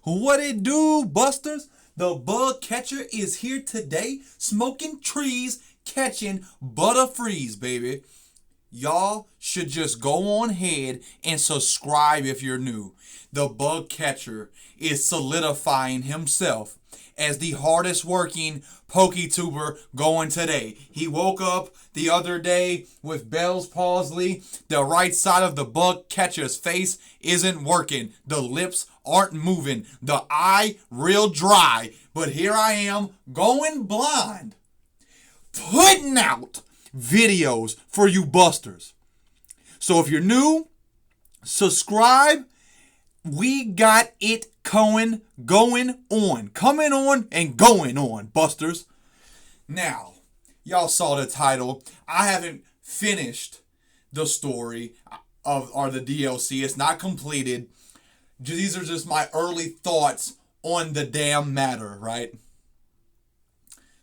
What it do, busters? The bug catcher is here today, smoking trees, catching butterfrees, baby. Y'all should just go on ahead and subscribe if you're new. The bug catcher is solidifying himself as the hardest working PokeTuber going today. He woke up the other day with Bell's palsy. The right side of the bug catcher's face isn't working. The lips aren't moving. The eye real dry. But here I am going blind, putting out videos for you busters. So if you're new, subscribe. We got it going on. Coming on and going on, busters. Now, y'all saw the title. I haven't finished the story or the DLC. It's not completed. These are just my early thoughts on the damn matter, right?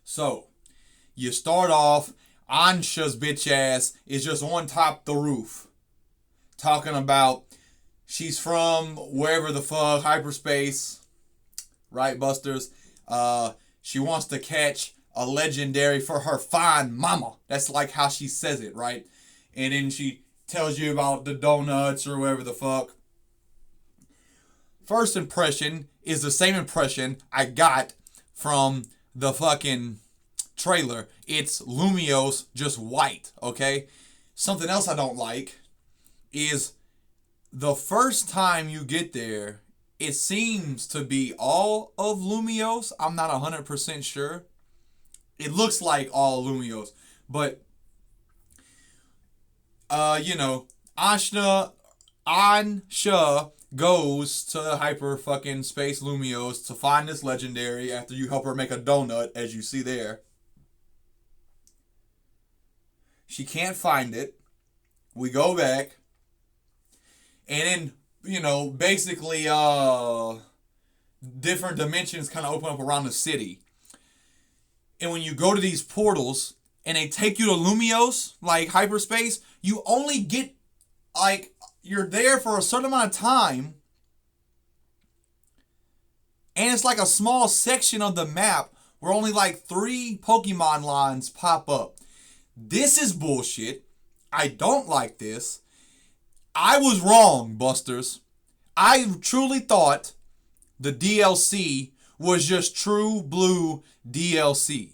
So, you start off, Ansha's bitch ass is just on top the roof, talking about she's from wherever the fuck, hyperspace, right, busters? She wants to catch a legendary for her fine mama. That's like how she says it, right? And then she tells you about the donuts or whatever the fuck. First impression is the same impression I got from the fucking trailer. It's Lumiose, just white, okay? Something else I don't like is the first time you get there, it seems to be all of Lumiose. I'm not 100% sure. It looks like all Lumiose. But, Ansha goes to hyper fucking space Lumiose to find this legendary after you help her make a donut, as you see there. She can't find it. We go back. And then, basically, different dimensions kind of open up around the city. And when you go to these portals and they take you to Lumiose, like hyperspace, you only get, you're there for a certain amount of time. And it's like a small section of the map where only 3 Pokemon lines pop up. This is bullshit. I don't like this. I was wrong, busters. I truly thought the DLC was just true blue DLC.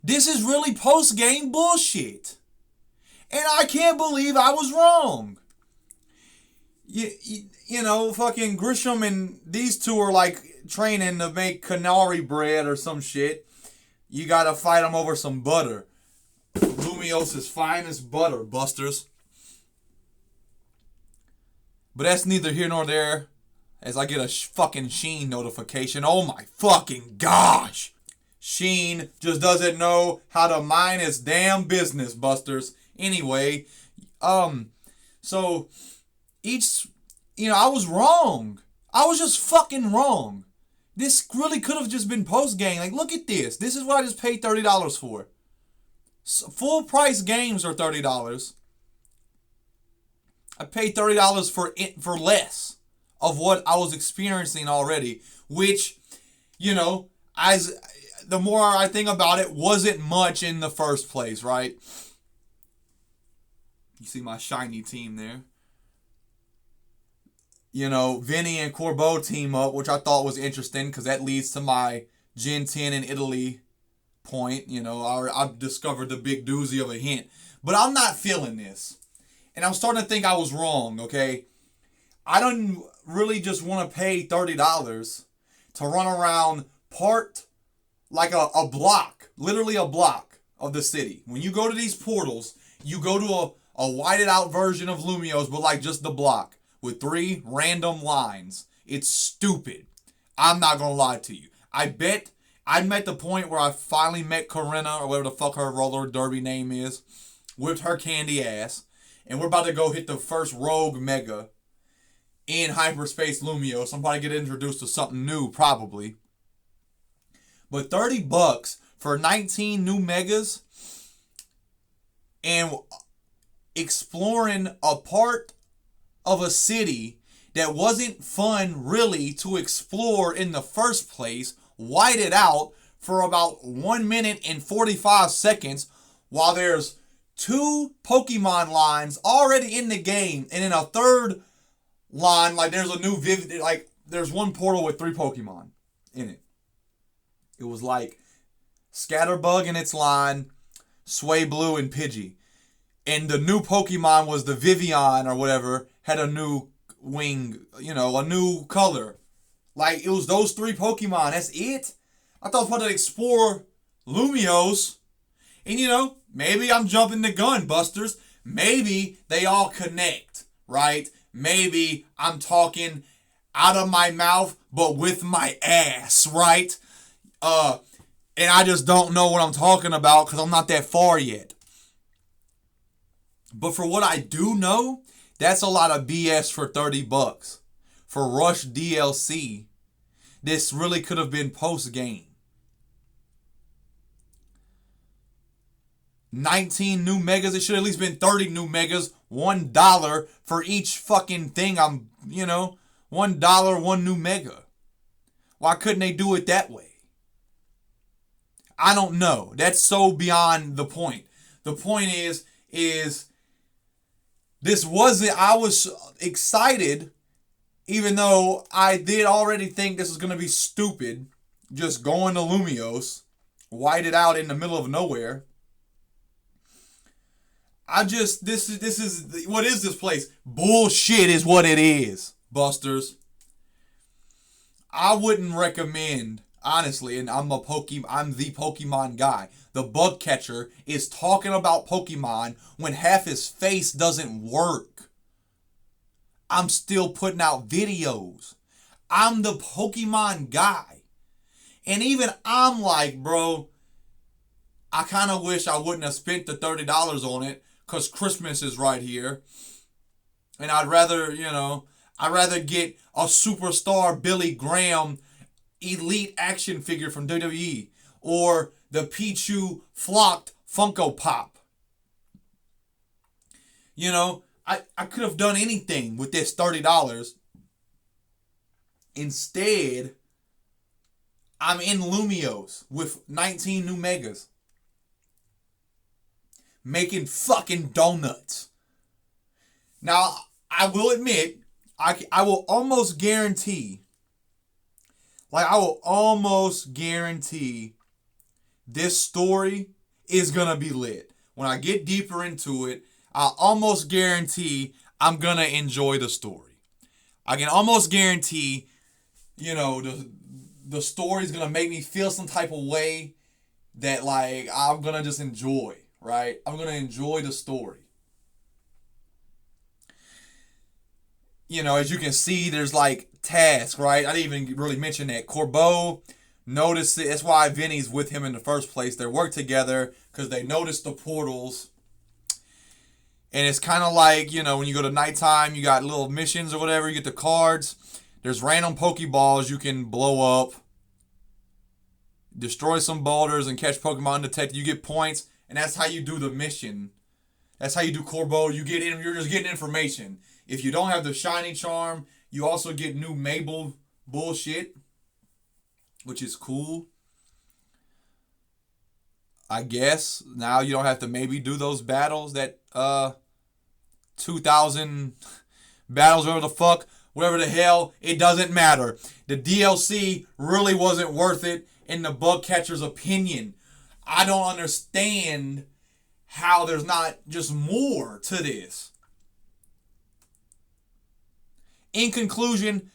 This is really post-game bullshit. And I can't believe I was wrong. Fucking Grisham and these two are training to make canary bread or some shit. You gotta fight them over some butter. Lumiose's finest butter, busters. But that's neither here nor there, as I get a fucking Sheen notification. Oh my fucking gosh! Sheen just doesn't know how to mind his damn business, busters. Anyway, so I was wrong. I was just fucking wrong. This really could have just been post-game. Look at this. This is what I just paid $30 for. Full price games are $30. I paid $30 for less of what I was experiencing already, which, as the more I think about it, wasn't much in the first place, right? You see my shiny team there. Vinny and Corbeau team up, which I thought was interesting because that leads to my Gen 10 in Italy point. I've discovered the big doozy of a hint. But I'm not feeling this. And I'm starting to think I was wrong, okay? I don't really just want to pay $30 to run around a block, literally a block of the city. When you go to these portals, you go to a whited out version of Lumiose, but just the block with 3 random lines. It's stupid. I'm not going to lie to you. I bet I'm at the point where I finally met Corinna, or whatever the fuck her roller derby name is, with her candy ass. And we're about to go hit the first Rogue Mega in Hyperspace Lumiose. I'm about to get introduced to something new, probably. But $30 for 19 new Megas and exploring a part of a city that wasn't fun really to explore in the first place, white it out for about 1 minute and 45 seconds while there's 2 Pokemon lines already in the game, and in a third line, like there's a new like there's one portal with 3 Pokemon in it. It was like Scatterbug in its line, Sway Blue, and Pidgey. And the new Pokemon was the Vivian or whatever, had a new wing, a new color. Like, it was those 3 Pokemon. That's it. I thought I was supposed to explore Lumiose. And, maybe I'm jumping the gun, Busters. Maybe they all connect, right? Maybe I'm talking out of my mouth, but with my ass, right? And I just don't know what I'm talking about because I'm not that far yet. But for what I do know, that's a lot of BS for $30. For Rush DLC, this really could have been post-game. 19 new megas. It should have at least been 30 new megas. $1 for each fucking thing. $1, 1 new mega. Why couldn't they do it that way? I don't know. That's so beyond the point. The point is this wasn't, I was excited, even though I did already think this was going to be stupid, just going to Lumiose, white it out in the middle of nowhere. This is, what is this place? Bullshit is what it is, Busters. I wouldn't recommend, honestly, and I'm the Pokemon guy. The bug catcher is talking about Pokemon when half his face doesn't work. I'm still putting out videos. I'm the Pokemon guy. And even I'm like, bro, I kind of wish I wouldn't have spent the $30 on it because Christmas is right here. And I'd rather get a superstar Billy Graham elite action figure from WWE or the Pichu flocked Funko Pop. I could have done anything with this $30. Instead, I'm in Lumiose with 19 new megas. Making fucking donuts. Now, I will admit, I will almost guarantee this story is going to be lit. When I get deeper into it, I almost guarantee I'm going to enjoy the story. I can almost guarantee, the story is going to make me feel some type of way that, like, I'm going to just enjoy, right? I'm going to enjoy the story. As you can see, there's like tasks, right? I didn't even really mention that. Corbeau noticed it. That's why Vinny's with him in the first place. They work together because they noticed the portals. And it's kind of like, when you go to nighttime, you got little missions or whatever. You get the cards. There's random Pokeballs you can blow up. Destroy some boulders and catch Pokemon detected. You get points. And that's how you do the mission. That's how you do Corbeau. You're just getting information. If you don't have the shiny charm, you also get new Mabel bullshit, which is cool. I guess now you don't have to maybe do those battles that 2,000 battles, whatever the hell, it doesn't matter. The DLC really wasn't worth it in the bug catcher's opinion. I don't understand how there's not just more to this. In conclusion,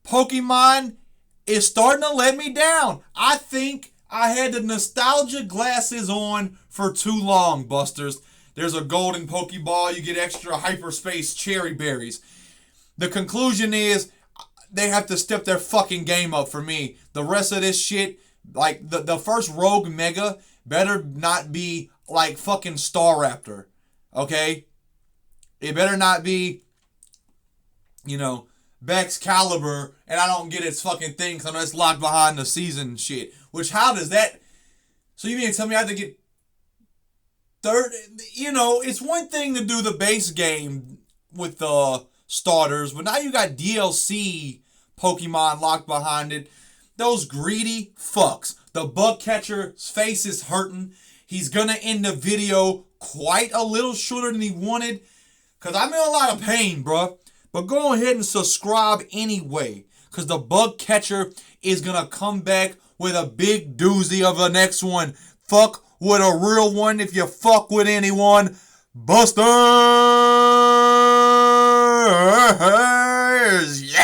Pokemon is starting to let me down. I think I had the nostalgia glasses on for too long, Busters. There's a golden Pokeball. You get extra hyperspace cherry berries. The conclusion is they have to step their fucking game up for me. The rest of this shit, like the first Rogue Mega, better not be like fucking Staraptor. Okay? It better not be, Bex Caliber, and I don't get its fucking thing because I know it's locked behind the season shit. Which, how does that... So you mean to tell me I have to get third... it's one thing to do the base game with the starters, but now you got DLC Pokemon locked behind it. Those greedy fucks. The bug catcher's face is hurting. He's gonna end the video quite a little shorter than he wanted, because I'm in a lot of pain, bruh. But go ahead and subscribe anyway, because the bug catcher is gonna come back with a big doozy of the next one. Fuck with a real one if you fuck with anyone. Busters! Yeah!